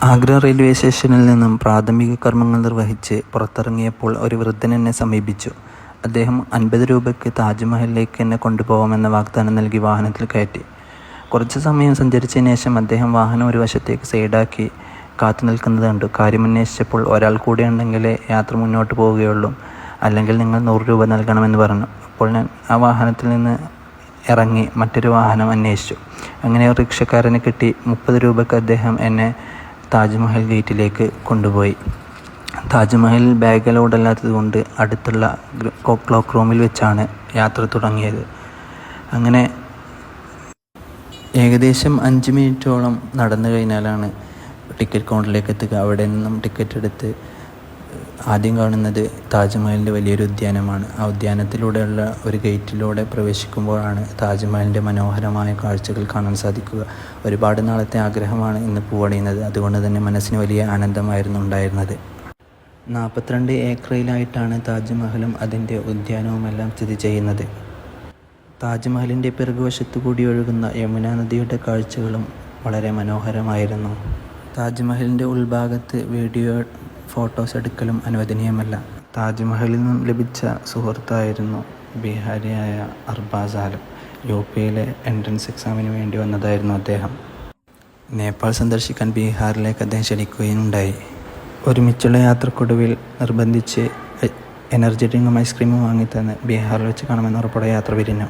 Agra railway സ്റ്റേഷനിൽ നിന്നും പ്രാഥമിക കർമ്മങ്ങൾ നിർവഹിച്ച് പുറത്തിറങ്ങിയപ്പോൾ ഒരു വൃദ്ധൻ എന്നെ സമീപിച്ചു. അദ്ദേഹം 50 രൂപയ്ക്ക് താജ്മഹലിലേക്ക് എന്നെ കൊണ്ടുപോകാമെന്ന വാഗ്ദാനം നൽകി വാഹനത്തിൽ കയറ്റി. കുറച്ച് സമയം സഞ്ചരിച്ചതിന് ശേഷം അദ്ദേഹം വാഹനം ഒരു വശത്തേക്ക് സൈഡാക്കി കാത്തു നിൽക്കുന്നത് കണ്ടു. കാര്യമന്വേഷിച്ചപ്പോൾ ഒരാൾ കൂടെ ഉണ്ടെങ്കിലേ യാത്ര മുന്നോട്ട് പോവുകയുള്ളൂ, അല്ലെങ്കിൽ നിങ്ങൾ 100 രൂപ നൽകണമെന്ന് പറഞ്ഞു. അപ്പോൾ ഞാൻ ആ വാഹനത്തിൽ നിന്ന് ഇറങ്ങി മറ്റൊരു വാഹനം അന്വേഷിച്ചു. അങ്ങനെ ഒരു റിക്ഷക്കാരനെ കിട്ടി. 30 രൂപയ്ക്ക് അദ്ദേഹം എന്നെ താജ്മഹൽ ഗേറ്റിലേക്ക് കൊണ്ടുപോയി. താജ്മഹലിൽ ബാഗ് അലൗഡ് അല്ലാത്തത് കൊണ്ട് അടുത്തുള്ള ക്ലോക്ക് റൂമിൽ വെച്ചാണ് യാത്ര തുടങ്ങിയത്. അങ്ങനെ ഏകദേശം 5 മിനിറ്റോളം നടന്നു കഴിഞ്ഞാലാണ് ടിക്കറ്റ് കൗണ്ടറിലേക്ക് എത്തുക. അവിടെ നിന്നും ടിക്കറ്റ് എടുത്ത് ആദ്യം കാണുന്നത് താജ്മഹലിൻ്റെ വലിയൊരു ഉദ്യാനമാണ്. ആ ഉദ്യാനത്തിലൂടെയുള്ള ഒരു ഗേറ്റിലൂടെ പ്രവേശിക്കുമ്പോഴാണ് താജ്മഹലിൻ്റെ മനോഹരമായ കാഴ്ചകൾ കാണാൻ സാധിക്കുക. ഒരുപാട് നാളത്തെ ആഗ്രഹമാണ് ഇന്ന് പൂവണിയുന്നത്. അതുകൊണ്ട് തന്നെ മനസ്സിന് വലിയ ആനന്ദമായിരുന്നു ഉണ്ടായിരുന്നത്. 42 ഏക്കറിലായിട്ടാണ് താജ്മഹലും അതിൻ്റെ ഉദ്യാനവുമെല്ലാം സ്ഥിതി ചെയ്യുന്നത്. താജ്മഹലിൻ്റെ പിറകുവശത്തു കൂടി ഒഴുകുന്ന യമുന നദിയുടെ കാഴ്ചകളും വളരെ മനോഹരമായിരുന്നു. താജ്മഹലിൻ്റെ ഉൾഭാഗത്ത് വീഡിയോ ഫോട്ടോസ് എടുക്കലും അനുവദനീയമല്ല. താജ്മഹലിൽ നിന്നും ലഭിച്ച സുഹൃത്തായിരുന്നു ബീഹാരിയായ അർബാസ് ആലം. UPയിലെ എൻട്രൻസ് എക്സാമിന് വേണ്ടി വന്നതായിരുന്നു അദ്ദേഹം. നേപ്പാൾ സന്ദർശിക്കാൻ ബീഹാറിലേക്ക് അദ്ദേഹം ക്ഷണിക്കുകയുണ്ടായി. ഒരുമിച്ചുള്ള യാത്രക്കൊടുവിൽ നിർബന്ധിച്ച് എനർജി ഡ്രിങ്കും ഐസ്ക്രീമും വാങ്ങിത്തന്ന് ബീഹാറിൽ വെച്ച് കാണുമെന്ന് ഉറപ്പോടെ യാത്ര പിരിഞ്ഞു.